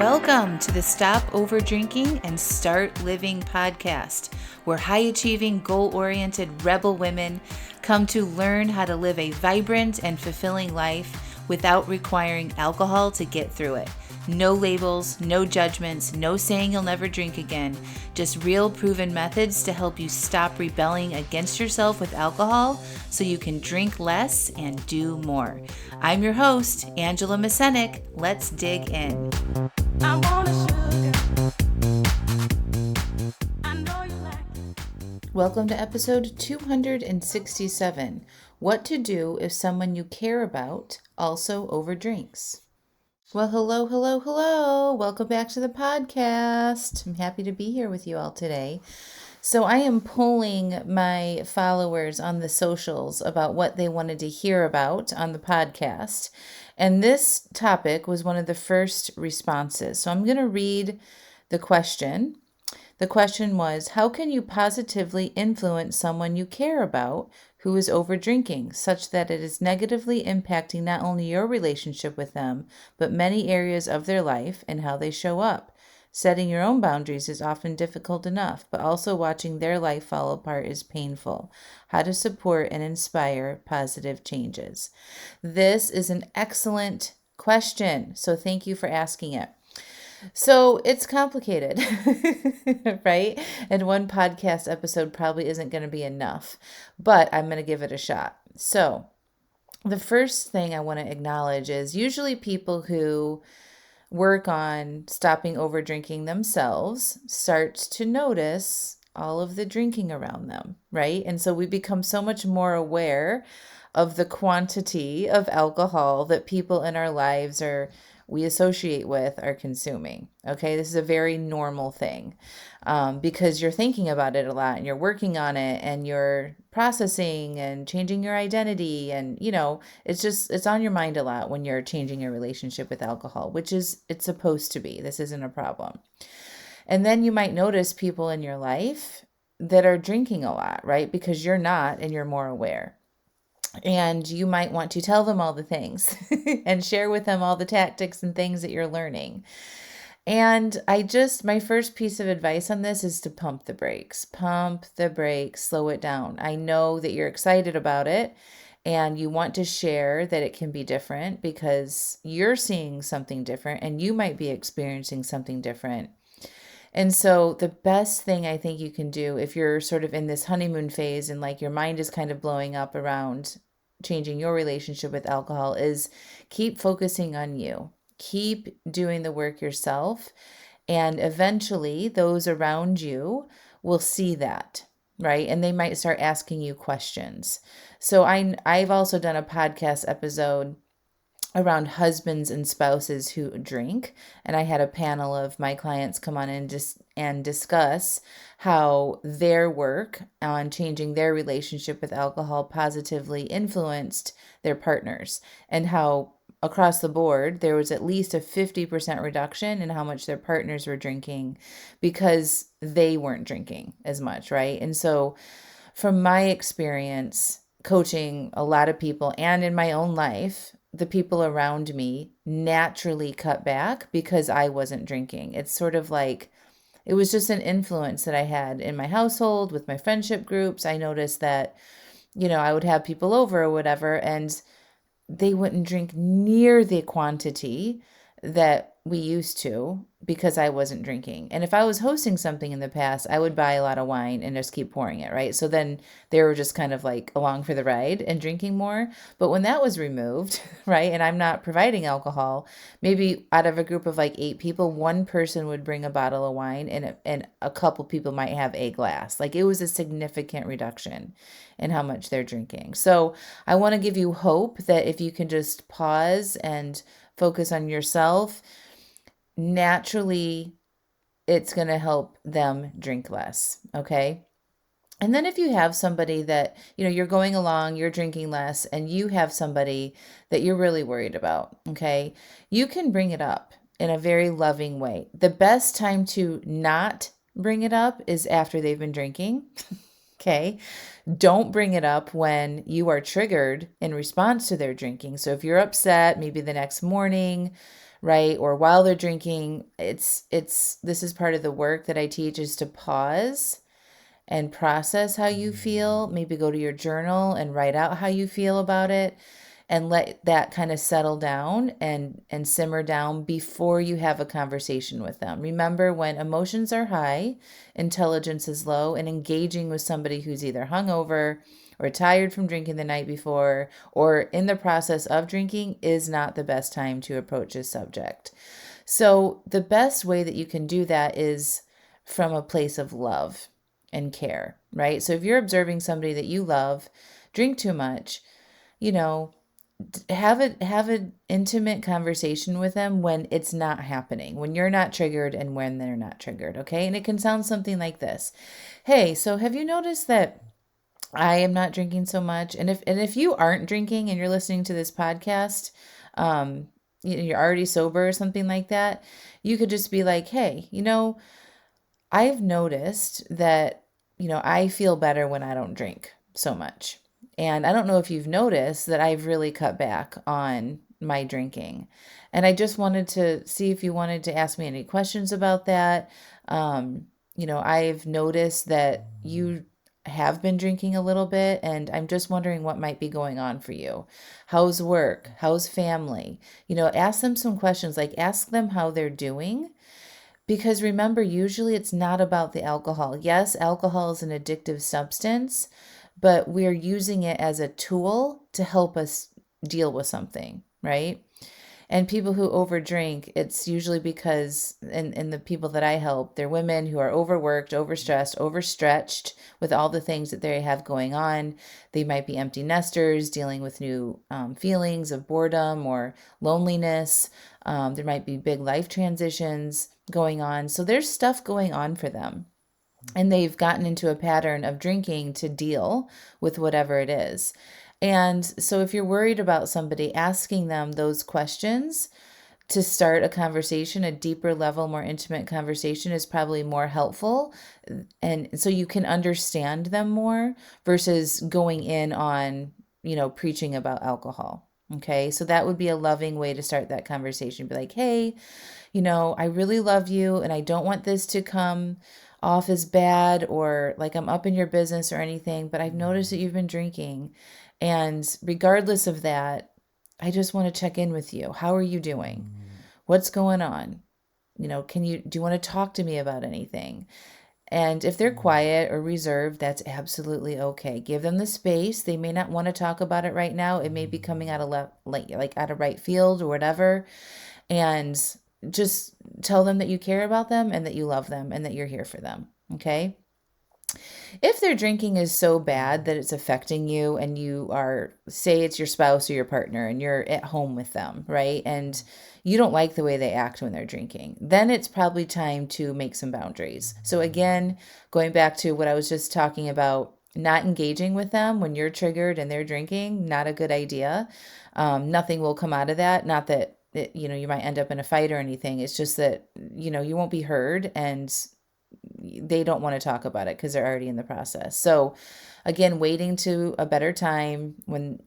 Welcome to the Stop Over Drinking and Start Living podcast, where high-achieving, goal-oriented rebel women come to learn how to live a vibrant and fulfilling life without requiring alcohol to get through it. No labels, no judgments, no saying you'll never drink again. Just real proven methods to help you stop rebelling against yourself with alcohol so you can drink less and do more. I'm your host, Angela Mascenik. Let's dig in. I want a sugar. I know you like it. Welcome to episode 267. What to do if someone you care about also overdrinks. Well, hello. Welcome back to the podcast. I'm happy to be here with you all today. So I am polling my followers on the socials about what they wanted to hear about on the podcast. And this topic was one of the first responses. So I'm going to read the question. The question was, how can you positively influence someone you care about who is over drinking, such that it is negatively impacting not only your relationship with them, but many areas of their life and how they show up? Setting your own boundaries is often difficult enough, but also watching their life fall apart is painful. How to support and inspire positive changes. This is an excellent question, so thank you for asking it. So it's complicated, right? And one podcast episode probably isn't going to be enough, but I'm going to give it a shot. So the first thing I want to acknowledge is usually people who work on stopping over drinking themselves start to notice all of the drinking around them, right? And so we become so much more aware of the quantity of alcohol that people in our lives we associate with are consuming. Okay, this is a very normal thing because you're thinking about it a lot and you're working on it and you're processing and changing your identity, and it's on your mind a lot when you're changing your relationship with alcohol, which is it's supposed to be. This isn't a problem. And then you might notice people in your life that are drinking a lot, right? Because you're not and you're more aware. And you might want to tell them all the things and share with them all the tactics and things that you're learning. And my first piece of advice on this is to pump the brakes, slow it down. I know that you're excited about it and you want to share that it can be different because you're seeing something different and you might be experiencing something different. And so the best thing I think you can do if you're sort of in this honeymoon phase and like your mind is kind of blowing up around changing your relationship with alcohol is keep focusing on you. Keep doing the work yourself. And eventually those around you will see that, right? And they might start asking you questions. So I've also done a podcast episode around husbands and spouses who drink. And I had a panel of my clients come on and discuss how their work on changing their relationship with alcohol positively influenced their partners, and how across the board there was at least a 50% reduction in how much their partners were drinking because they weren't drinking as much, right? And so from my experience coaching a lot of people and in my own life, the people around me naturally cut back because I wasn't drinking. It's sort of like, it was just an influence that I had in my household with my friendship groups. I noticed that, I would have people over or whatever, and they wouldn't drink near the quantity that we used to because I wasn't drinking. And if I was hosting something in the past, I would buy a lot of wine and just keep pouring it, right? So then they were just kind of like along for the ride and drinking more. But when that was removed, right, and I'm not providing alcohol, maybe out of a group of like 8 people, one person would bring a bottle of wine and a couple people might have a glass. Like it was a significant reduction in how much they're drinking. So I want to give you hope that if you can just pause and focus on yourself, naturally it's going to help them drink less. Okay. And then if you have somebody that, you're going along, you're drinking less, and you have somebody that you're really worried about, okay, you can bring it up in a very loving way. The best time to not bring it up is after they've been drinking. Okay. Don't bring it up when you are triggered in response to their drinking. So if you're upset, maybe the next morning, right? Or while they're drinking, this is part of the work that I teach, is to pause and process how you feel. Maybe go to your journal and write out how you feel about it, and let that kind of settle down and simmer down before you have a conversation with them. Remember, when emotions are high, intelligence is low, and engaging with somebody who's either hungover or tired from drinking the night before or in the process of drinking is not the best time to approach a subject. So the best way that you can do that is from a place of love and care, right? So if you're observing somebody that you love drink too much, you know, have an intimate conversation with them when it's not happening, when you're not triggered and when they're not triggered, okay? And it can sound something like this. Hey, so have you noticed that I am not drinking so much? And if you aren't drinking and you're listening to this podcast, um you're already sober or something like that, you could just be like, "Hey, I've noticed that, I feel better when I don't drink so much. And I don't know if you've noticed that I've really cut back on my drinking. And I just wanted to see if you wanted to ask me any questions about that. I've noticed that you have been drinking a little bit, and I'm just wondering what might be going on for you. How's work? How's family? Ask them some questions, like ask them how they're doing, because remember, usually it's not about the alcohol. Yes, alcohol is an addictive substance, but we're using it as a tool to help us deal with something, right? And people who overdrink, it's usually because, and the people that I help, they're women who are overworked, overstressed, overstretched with all the things that they have going on. They might be empty nesters, dealing with new feelings of boredom or loneliness. There might be big life transitions going on. So there's stuff going on for them. And they've gotten into a pattern of drinking to deal with whatever it is. And so, if you're worried about somebody, asking them those questions to start a conversation, a deeper level, more intimate conversation, is probably more helpful. And so you can understand them more versus going in on, preaching about alcohol. Okay. So that would be a loving way to start that conversation. Be like, hey, I really love you and I don't want this to come off as bad or like I'm up in your business or anything, but I've noticed that you've been drinking. And regardless of that, I just want to check in with you. How are you doing? What's going on? Do you want to talk to me about anything? And if they're quiet or reserved, that's absolutely okay. Give them the space. They may not want to talk about it right now. It may be coming out of like out of right field or whatever. And just tell them that you care about them and that you love them and that you're here for them. Okay? If their drinking is so bad that it's affecting you, and you are, say it's your spouse or your partner and you're at home with them, right? And you don't like the way they act when they're drinking, then it's probably time to make some boundaries. So again, going back to what I was just talking about, not engaging with them when you're triggered and they're drinking, not a good idea. Nothing will come out of that. Not that you might end up in a fight or anything. It's just that, you won't be heard, and they don't want to talk about it because they're already in the process. So again, waiting to a better time when,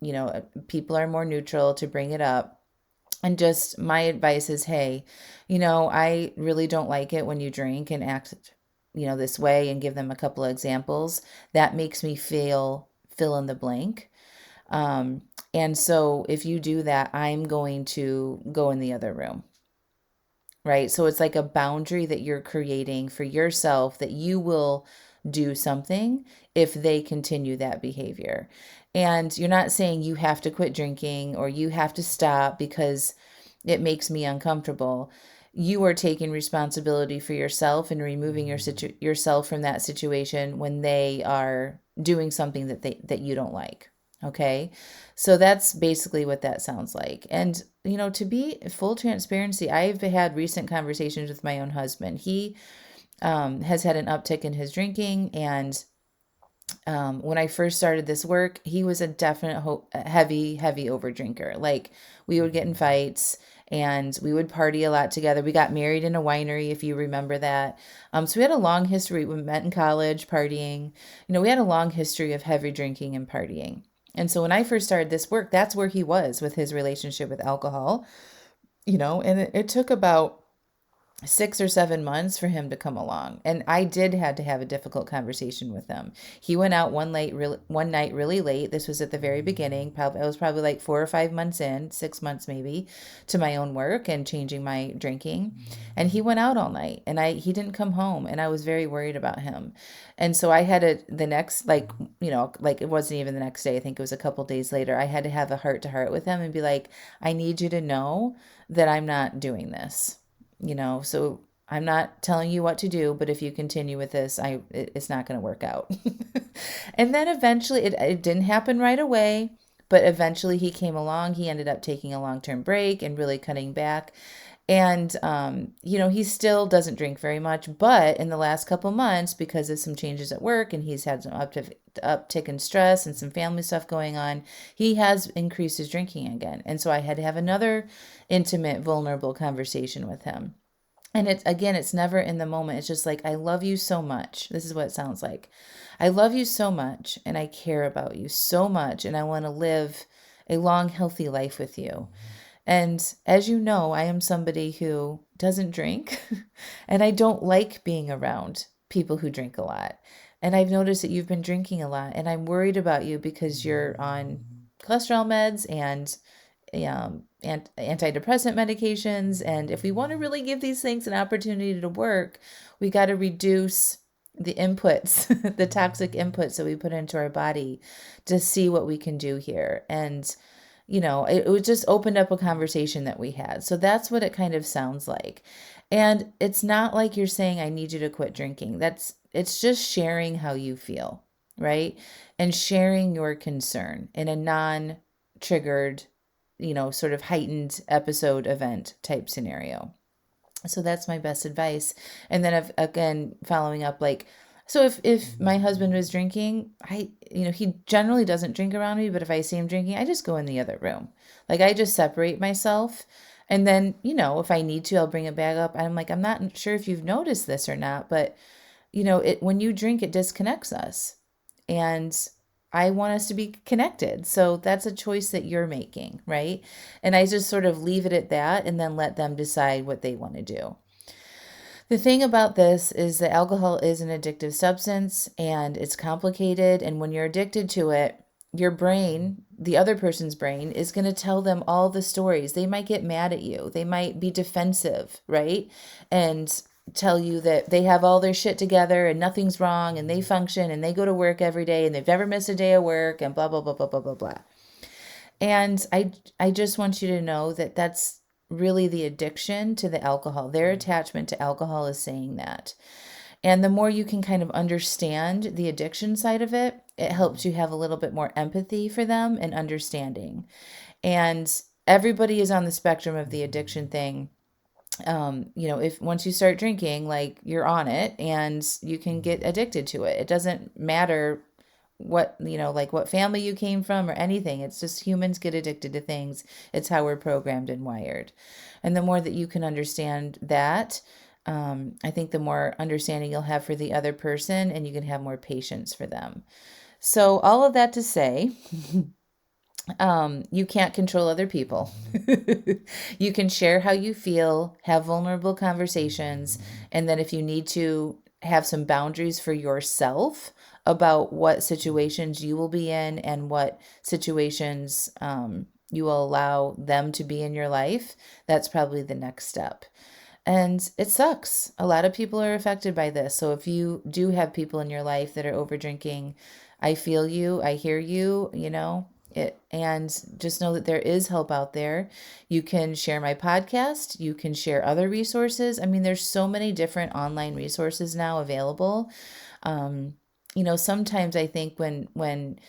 people are more neutral to bring it up. And just my advice is, hey, I really don't like it when you drink and act, this way, and give them a couple of examples. That makes me feel fill in the blank. And so if you do that, I'm going to go in the other room. Right. So it's like a boundary that you're creating for yourself, that you will do something if they continue that behavior. And you're not saying you have to quit drinking or you have to stop because it makes me uncomfortable. You are taking responsibility for yourself and removing yourself from that situation when they are doing something that you don't like. Okay. So that's basically what that sounds like. And, to be full transparency, I've had recent conversations with my own husband. He has had an uptick in his drinking. And when I first started this work, he was a definite heavy, heavy over drinker. Like, we would get in fights and we would party a lot together. We got married in a winery, if you remember that. So we had a long history. We met in college, partying. We had a long history of heavy drinking and partying. And so when I first started this work, that's where he was with his relationship with alcohol. And it took about 6 or 7 months for him to come along. And I did had to have a difficult conversation with him. He went out one night really late. This was at the very beginning. Probably I was probably like 4 or 5 months in, 6 months maybe, to my own work and changing my drinking. And he went out all night and he didn't come home, and I was very worried about him. And so I had the next, like it wasn't even the next day. I think it was a couple days later. I had to have a heart to heart with him and be like, I need you to know that I'm not doing this. So I'm not telling you what to do, but if you continue with this, it's not going to work out. And then eventually, it didn't happen right away, but eventually he came along. He ended up taking a long-term break and really cutting back. And he still doesn't drink very much, but in the last couple months, because of some changes at work and he's had some uptick in stress and some family stuff going on, he has increased his drinking again. And so I had to have another intimate, vulnerable conversation with him. And it's never in the moment. It's just like, I love you so much. This is what it sounds like. I love you so much, and I care about you so much, and I want to live a long, healthy life with you. And as you know, I am somebody who doesn't drink, and I don't like being around people who drink a lot. And I've noticed that you've been drinking a lot, and I'm worried about you because you're on cholesterol meds and antidepressant medications. And if we want to really give these things an opportunity to work, we got to reduce the inputs, the toxic inputs that we put into our body to see what we can do here. And, it just opened up a conversation that we had. So that's what it kind of sounds like. And it's not like you're saying, I need you to quit drinking. It's just sharing how you feel, right? And sharing your concern in a non-triggered, sort of heightened episode event type scenario. So that's my best advice. And then again, following up, like, so if my husband was drinking, he generally doesn't drink around me, but if I see him drinking, I just go in the other room. Like, I just separate myself. And then, if I need to, I'll bring it back up. I'm like, I'm not sure if you've noticed this or not, but when you drink, it disconnects us. And I want us to be connected. So that's a choice that you're making, right? And I just sort of leave it at that and then let them decide what they want to do. The thing about this is that alcohol is an addictive substance and it's complicated. And when you're addicted to it, your brain, the other person's brain, is going to tell them all the stories. They might get mad at you. They might be defensive, right? And tell you that they have all their shit together and nothing's wrong and they function and they go to work every day and they've never missed a day of work and blah, blah, blah, blah, blah, blah, blah. And I just want you to know that that's really the addiction to the alcohol. Their attachment to alcohol is saying that. And the more you can kind of understand the addiction side of it, it helps you have a little bit more empathy for them and understanding. And everybody is on the spectrum of the addiction thing. If once you start drinking, like, you're on it and you can get addicted to it. It doesn't matter what family you came from or anything. It's just humans get addicted to things. It's how we're programmed and wired. And the more that you can understand that, I think the more understanding you'll have for the other person and you can have more patience for them. So all of that to say, you can't control other people. You can share how you feel, have vulnerable conversations, and then if you need to, have some boundaries for yourself about what situations you will be in and what situations you will allow them to be in your life. That's probably the next step. And it sucks. A lot of people are affected by this. So if you do have people in your life that are over drinking, I feel you, I hear you, and just know that there is help out there. You can share my podcast. You can share other resources. I mean, there's so many different online resources now available. Sometimes I think when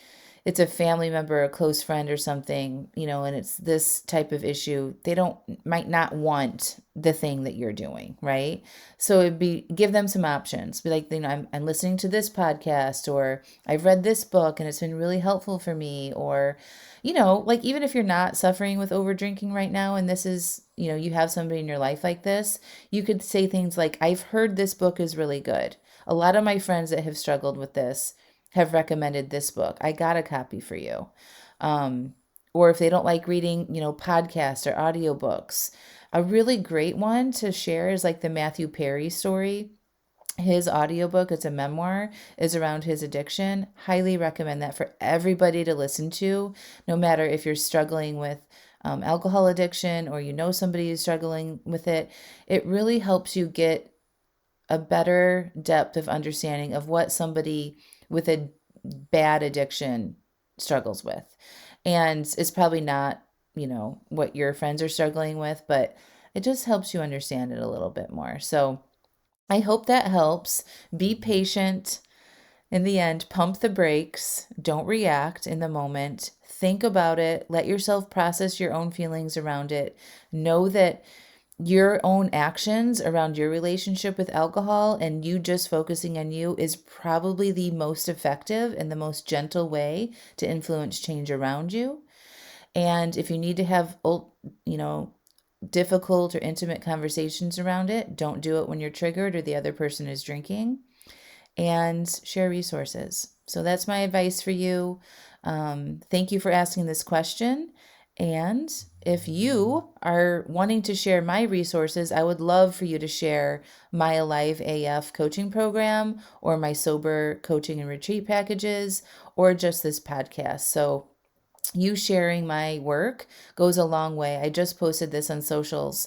it's a family member, a close friend or something, and it's this type of issue, they might not want the thing that you're doing, right? So give them some options. Be like, I'm listening to this podcast, or I've read this book and it's been really helpful for me, or, like, even if you're not suffering with over drinking right now, and this is, you have somebody in your life like this, you could say things like, I've heard this book is really good. A lot of my friends that have struggled with this have recommended this book. I got a copy for you. Or if they don't like reading, podcasts or audiobooks, A really great one to share is like the Matthew Perry story. His audiobook, it's a memoir, is around his addiction. Highly recommend that for everybody to listen to, no matter if you're struggling with alcohol addiction or you know somebody who's struggling with it. It really helps you get a better depth of understanding of what somebody with a bad addiction struggles with. And it's probably not, what your friends are struggling with, but it just helps you understand it a little bit more. So I hope that helps. Be patient. In the end, pump the brakes. Don't react in the moment. Think about it. Let yourself process your own feelings around it. Know that your own actions around your relationship with alcohol and you just focusing on you is probably the most effective and the most gentle way to influence change around you. And if you need to have, difficult or intimate conversations around it, don't do it when you're triggered or the other person is drinking, and share resources. So that's my advice for you. Thank you for asking this question. And if you are wanting to share my resources, I would love for you to share my Alive AF coaching program or my sober coaching and retreat packages or just this podcast. So you sharing my work goes a long way. I just posted this on socials.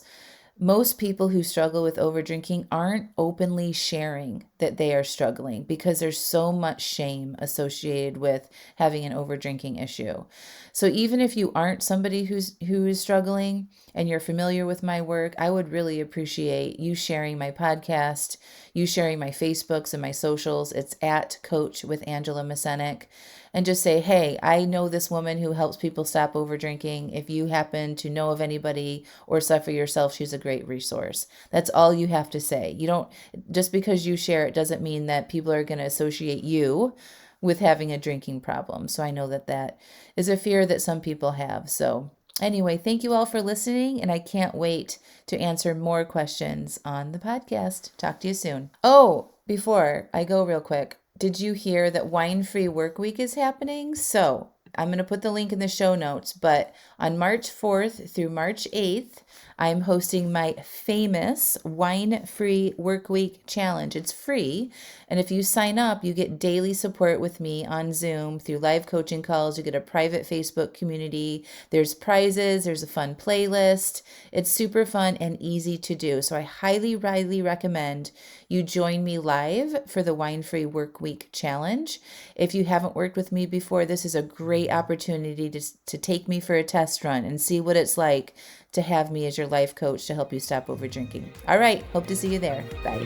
Most people who struggle with overdrinking aren't openly sharing that they are struggling because there's so much shame associated with having an overdrinking issue. So even if you aren't somebody who is struggling and you're familiar with my work, I would really appreciate you sharing my podcast, you sharing my Facebooks and my socials. It's at Coach with Angela Mascenik. And just say, hey, I know this woman who helps people stop overdrinking. If you happen to know of anybody or suffer yourself, she's a great resource. That's all you have to say. You don't, just because you share it doesn't mean that people are going to associate you with having a drinking problem. So I know that that is a fear that some people have. So anyway, thank you all for listening, and I can't wait to answer more questions on the podcast. Talk to you soon. Oh, before I go real quick, did you hear that Wine-Free Work Week is happening? So I'm going to put the link in the show notes, but on March 4th through March 8th, I'm hosting my famous Wine-Free Work Week challenge. It's free, and if you sign up, you get daily support with me on Zoom through live coaching calls. You get a private Facebook community. There's prizes. There's a fun playlist. It's super fun and easy to do. So I highly, highly recommend you join me live for the Wine-Free Work Week challenge. If you haven't worked with me before, this is a great opportunity to take me for a test run and see what it's like to have me as your life coach to help you stop overdrinking. All right, hope to see you there. Bye.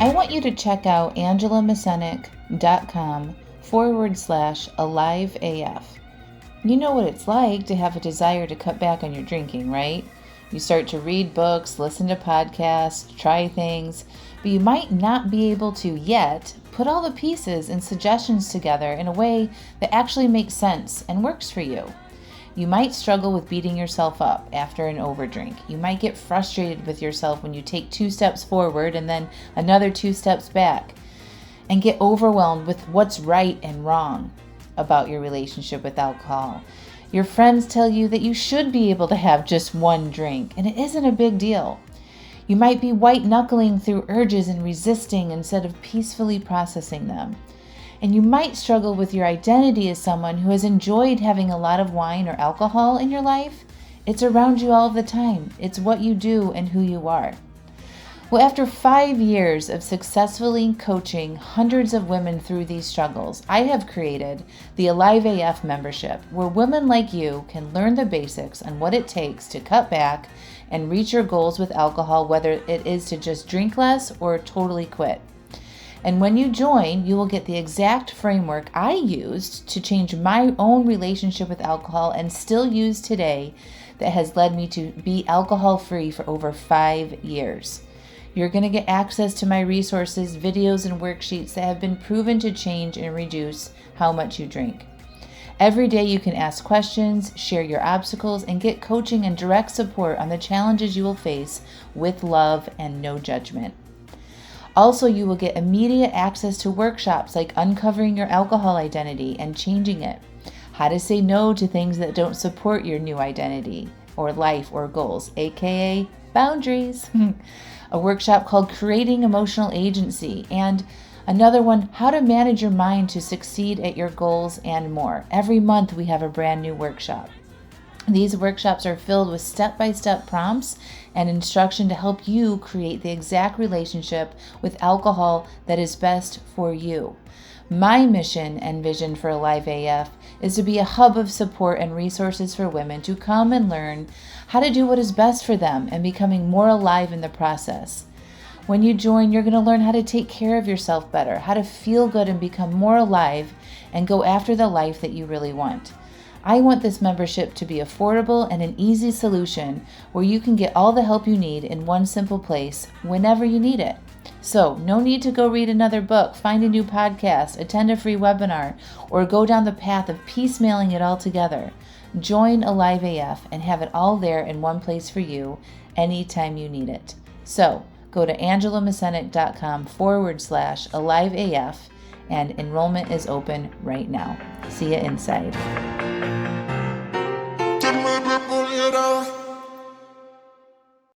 I want you to check out angelamascenik.com/AliveAF. You know what it's like to have a desire to cut back on your drinking, right? You start to read books, listen to podcasts, try things, but you might not be able to yet put all the pieces and suggestions together in a way that actually makes sense and works for you. You might struggle with beating yourself up after an overdrink. You might get frustrated with yourself when you take 2 steps forward and then another 2 steps back, and get overwhelmed with what's right and wrong about your relationship with alcohol. Your friends tell you that you should be able to have just 1 drink, and it isn't a big deal. You might be white-knuckling through urges and resisting instead of peacefully processing them. And you might struggle with your identity as someone who has enjoyed having a lot of wine or alcohol in your life. It's around you all the time. It's what you do and who you are. Well, after 5 years of successfully coaching hundreds of women through these struggles, I have created the Alive AF membership, where women like you can learn the basics on what it takes to cut back and reach your goals with alcohol, whether it is to just drink less or totally quit. And when you join, you will get the exact framework I used to change my own relationship with alcohol and still use today, that has led me to be alcohol-free for over 5 years. You're going to get access to my resources, videos, and worksheets that have been proven to change and reduce how much you drink. Every day you can ask questions, share your obstacles, and get coaching and direct support on the challenges you will face with love and no judgment. Also, you will get immediate access to workshops like uncovering your alcohol identity and changing it, how to say no to things that don't support your new identity, or life or goals, aka boundaries. A workshop called Creating Emotional Agency, and another one, How to Manage Your Mind to Succeed at Your Goals, and more. Every month we have a brand new workshop. These workshops are filled with step-by-step prompts and instruction to help you create the exact relationship with alcohol that is best for you. My mission and vision for Alive AF is to be a hub of support and resources for women to come and learn how to do what is best for them and becoming more alive in the process. When you join, you're going to learn how to take care of yourself better, how to feel good and become more alive and go after the life that you really want. I want this membership to be affordable and an easy solution where you can get all the help you need in one simple place whenever you need it. So, no need to go read another book, find a new podcast, attend a free webinar, or go down the path of piecemealing it all together. Join Alive AF and have it all there in one place for you anytime you need it. So, go to AngelaMascenik.com/AliveAF and enrollment is open right now. See you inside.